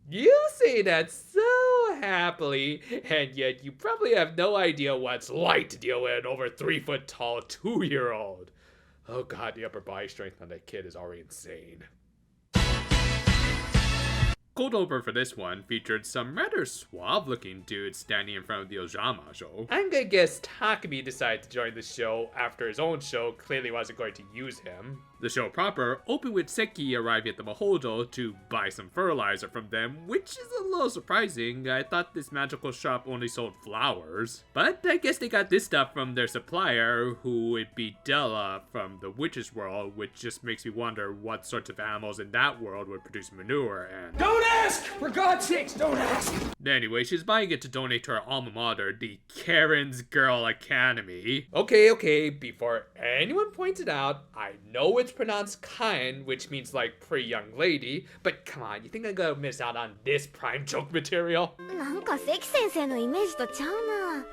You say that so happily, and yet you probably have no idea what it's like to deal with an over 3-foot tall 2-year-old. Oh god, the upper body strength on that kid is already insane. Cold opener for this one featured some rather suave-looking dudes standing in front of the Ojamajo. I'm gonna guess Takumi decided to join the show after his own show clearly wasn't going to use him. The show proper opened with Seki arriving at the Mahojo to buy some fertilizer from them, which is a little surprising. I thought this magical shop only sold flowers. But I guess they got this stuff from their supplier, who would be Della from the witch's world, which just makes me wonder what sorts of animals in that world would produce manure and— Don't ask! For God's sakes, don't ask! Anyway, she's buying it to donate to her alma mater, the Karen's Girl Academy. Okay, before anyone points it out, I know it's pronounced Kain, which means like pretty young lady, but come on, you think I'm gonna miss out on this prime joke material?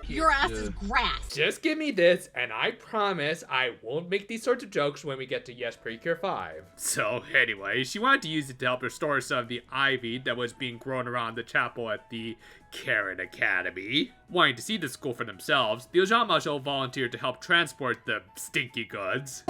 Your ass is grass. Just give me this, and I promise I won't make these sorts of jokes when we get to Yes Precure 5. So anyway, she wanted to use it to help restore some of the ivy that was being grown around the chapel at the Karen Academy. Wanting to see the school for themselves, the Ojamajo volunteered to help transport the stinky goods.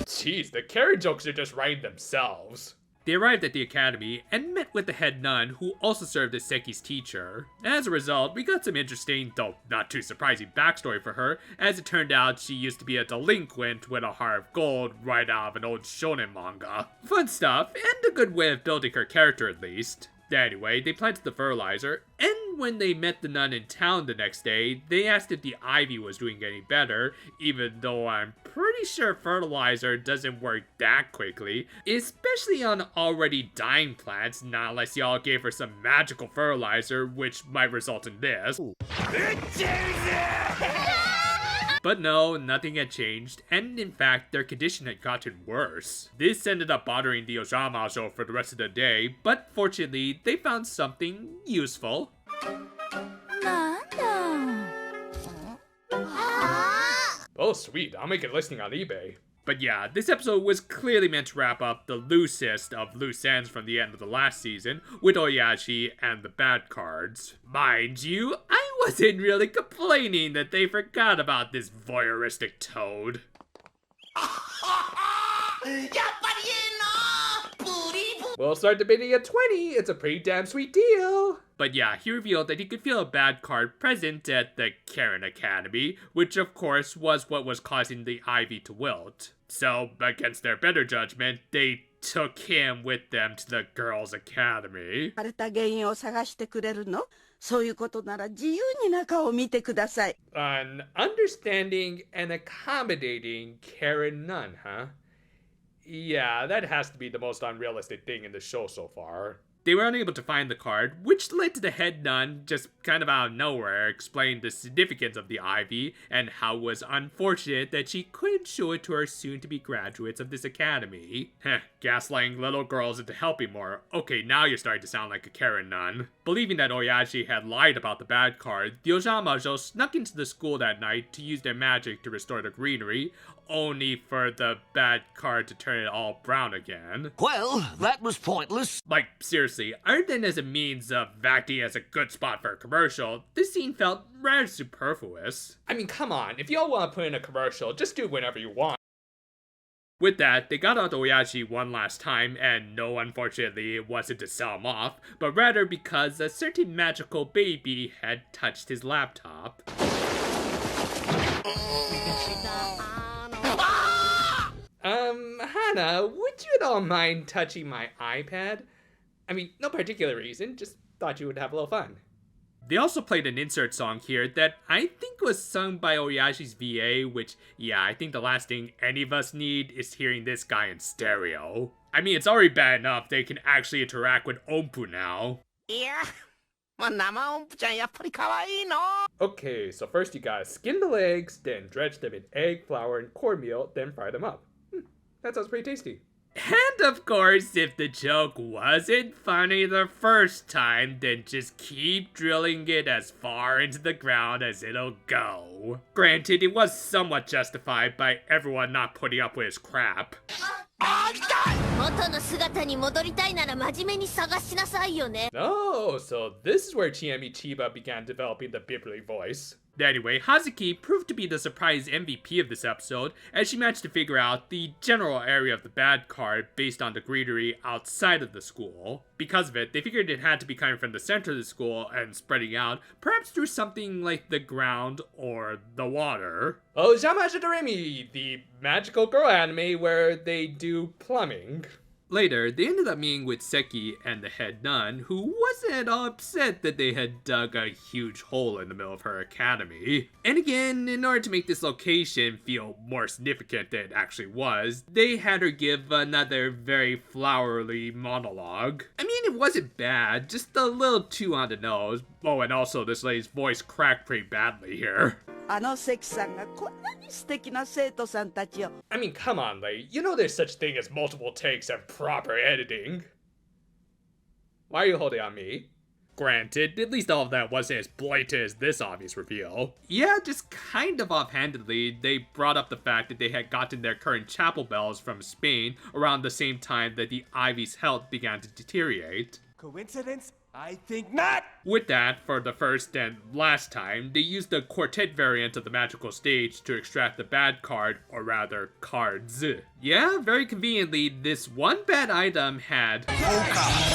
Jeez, the Karen jokes are just writing themselves. They arrived at the academy and met with the head nun, who also served as Seki's teacher. As a result, we got some interesting, though not too surprising, backstory for her. As it turned out, she used to be a delinquent with a heart of gold right out of an old shonen manga. Fun stuff, and a good way of building her character at least. Anyway, they planted the fertilizer, and when they met the nun in town the next day, they asked if the ivy was doing any better, even though I'm pretty sure fertilizer doesn't work that quickly, especially on already dying plants, not unless y'all gave her some magical fertilizer, which might result in this. But no, nothing had changed, and in fact, their condition had gotten worse. This ended up bothering the Ojamajo for the rest of the day, but fortunately, they found something useful. Oh sweet, I'll make a listing on eBay. But yeah, this episode was clearly meant to wrap up the loosest of loose ends from the end of the last season, with Oyashi and the bad cards. Mind you, I wasn't really complaining that they forgot about this voyeuristic toad. We'll start debating at 20, it's a pretty damn sweet deal. But yeah, he revealed that he could feel a bad card present at the Karen Academy, which of course was what was causing the ivy to wilt. So, against their better judgment, they took him with them to the Girls' Academy. An understanding and accommodating Karen nun, huh? Yeah, that has to be the most unrealistic thing in the show so far. They were unable to find the card, which led to the head nun just kind of out of nowhere explaining the significance of the ivy and how it was unfortunate that she couldn't show it to her soon-to-be graduates of this academy. Heh, gaslighting little girls into helping more. Okay, now you're starting to sound like a Karen nun. Believing that Oyashi had lied about the bad card, the Ojamajo snuck into the school that night to use their magic to restore the greenery, only for the bad card to turn it all brown again. Well, that was pointless. Like, seriously, other than as a means of acting as a good spot for a commercial, this scene felt rather superfluous. I mean, come on, if y'all want to put in a commercial, just do it whenever you want. With that, they got out Oyashi one last time, and no, unfortunately, it wasn't to sell him off, but rather because a certain magical baby had touched his laptop. Hana, would you at all mind touching my iPad? I mean, no particular reason, just thought you would have a little fun. They also played an insert song here that I think was sung by Oyashi's VA, which, yeah, I think the last thing any of us need is hearing this guy in stereo. I mean, it's already bad enough they can actually interact with Ompu now. Yeah. Okay, so first you gotta skin the legs, then dredge them in egg, flour, and cornmeal, then fry them up. That sounds pretty tasty. And of course, if the joke wasn't funny the first time, then just keep drilling it as far into the ground as it'll go. Granted, it was somewhat justified by everyone not putting up with his crap. Oh, so this is where Chiemi Chiba began developing the Bibli voice. Anyway, Hazuki proved to be the surprise MVP of this episode, as she managed to figure out the general area of the bad card based on the greenery outside of the school. Because of it, they figured it had to be coming from the center of the school and spreading out, perhaps through something like the ground or the water. Ojamajo Doremi, the magical girl anime where they do plumbing. Later, they ended up meeting with Seki and the head nun, who wasn't at all upset that they had dug a huge hole in the middle of her academy. And again, in order to make this location feel more significant than it actually was, they had her give another very flowery monologue. I mean, it wasn't bad, just a little too on the nose. Oh, and also this lady's voice cracked pretty badly here. I mean, come on, Lei. You know there's such thing as multiple takes and proper editing. Why are you holding on me? Granted, at least all of that wasn't as blatant as this obvious reveal. Yeah, just kind of offhandedly, they brought up the fact that they had gotten their current chapel bells from Spain around the same time that the Ivy's health began to deteriorate. Coincidence? I think not! With that, for the first and last time, they used the quartet variant of the magical stage to extract the bad card, or rather, cards. Yeah, very conveniently, this one bad item had...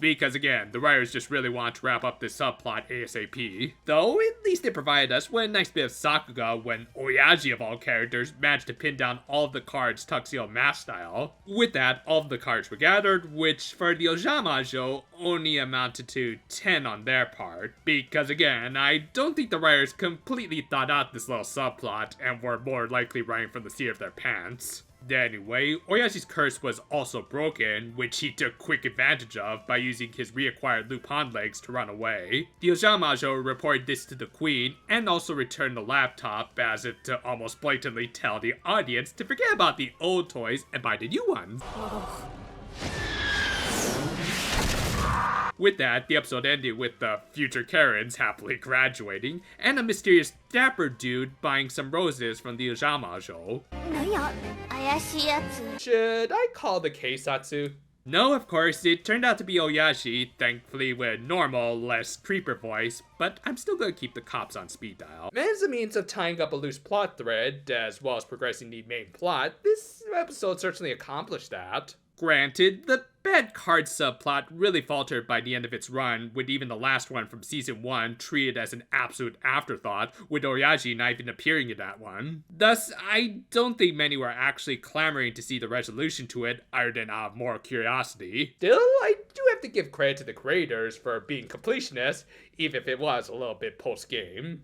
Because again, the writers just really want to wrap up this subplot ASAP. Though, at least it provided us with a nice bit of Sakuga when Oyaji of all characters managed to pin down all of the cards Tuxedo Mask style. With that, all of the cards were gathered, which for the Ojamajo only amounted to 10 on their part, because again, I don't think the writers completely thought out this little subplot and were more likely writing from the seat of their pants. Anyway, Oyashi's curse was also broken, which he took quick advantage of by using his reacquired Lupin legs to run away. The Ojamajo reported this to the queen, and also returned the laptop as if to almost blatantly tell the audience to forget about the old toys and buy the new ones. With that, the episode ended with the future Karens happily graduating, and a mysterious dapper dude buying some roses from the Ojamajo. Should I call the Keisatsu? No, of course, it turned out to be Oyashi, thankfully with a normal, less creeper voice, but I'm still gonna keep the cops on speed dial. As a means of tying up a loose plot thread, as well as progressing the main plot, this episode certainly accomplished that. Granted, the bad card subplot really faltered by the end of its run, with even the last one from season 1 treated as an absolute afterthought, with Oyaji not even appearing in that one. Thus, I don't think many were actually clamoring to see the resolution to it, other than out of moral curiosity. Still, I do have to give credit to the creators for being completionists, even if it was a little bit post-game.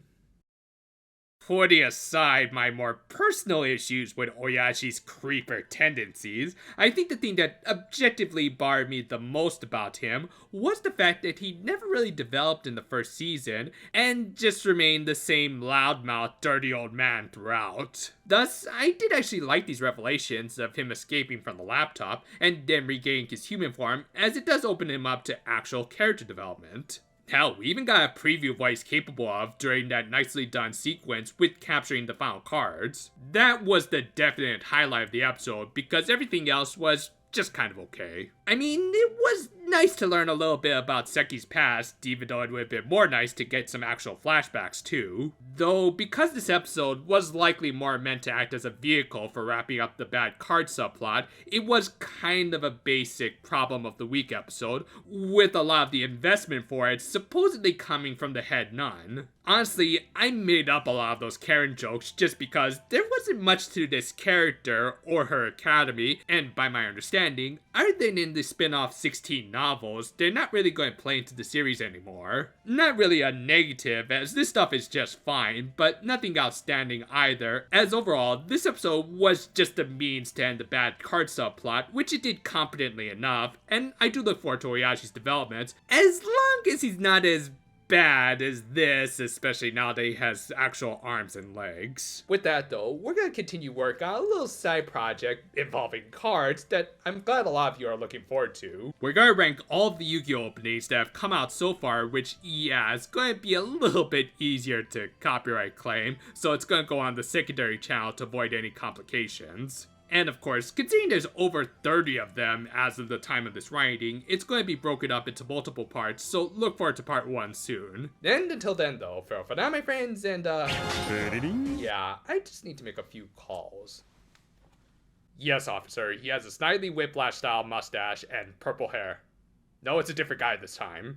Putting aside my more personal issues with Oyashi's creeper tendencies, I think the thing that objectively bothered me the most about him was the fact that he never really developed in the first season, and just remained the same loudmouth, dirty old man throughout. Thus, I did actually like these revelations of him escaping from the laptop, and then regaining his human form, as it does open him up to actual character development. Hell, we even got a preview of what he's capable of during that nicely done sequence with capturing the final cards. That was the definite highlight of the episode, because everything else was just kind of okay. I mean, it was nice to learn a little bit about Seki's past, even though it would have been more nice to get some actual flashbacks too. Though, because this episode was likely more meant to act as a vehicle for wrapping up the bad card subplot, it was kind of a basic problem of the week episode, with a lot of the investment for it supposedly coming from the head nun. Honestly, I made up a lot of those Karen jokes just because there wasn't much to this character or her academy, and by my understanding, other than in the spin-off 16 novels, they're not really going to play into the series anymore. Not really a negative, as this stuff is just fine, but nothing outstanding either, as overall, this episode was just a means to end the bad card subplot, which it did competently enough, and I do look forward to Oyashi's development, as long as he's not as bad as this, especially now that he has actual arms and legs. With that though, we're gonna continue work on a little side project involving cards that I'm glad a lot of you are looking forward to. We're gonna rank all of the Yu-Gi-Oh! Openings that have come out so far, which yeah, is gonna be a little bit easier to copyright claim, so it's gonna go on the secondary channel to avoid any complications. And of course, considering there's over 30 of them as of the time of this writing, it's going to be broken up into multiple parts, so look forward to part 1 soon. And until then though, farewell for now my friends, and yeah, I just need to make a few calls. Yes, officer, he has a snidely whiplash style mustache and purple hair. No, it's a different guy this time.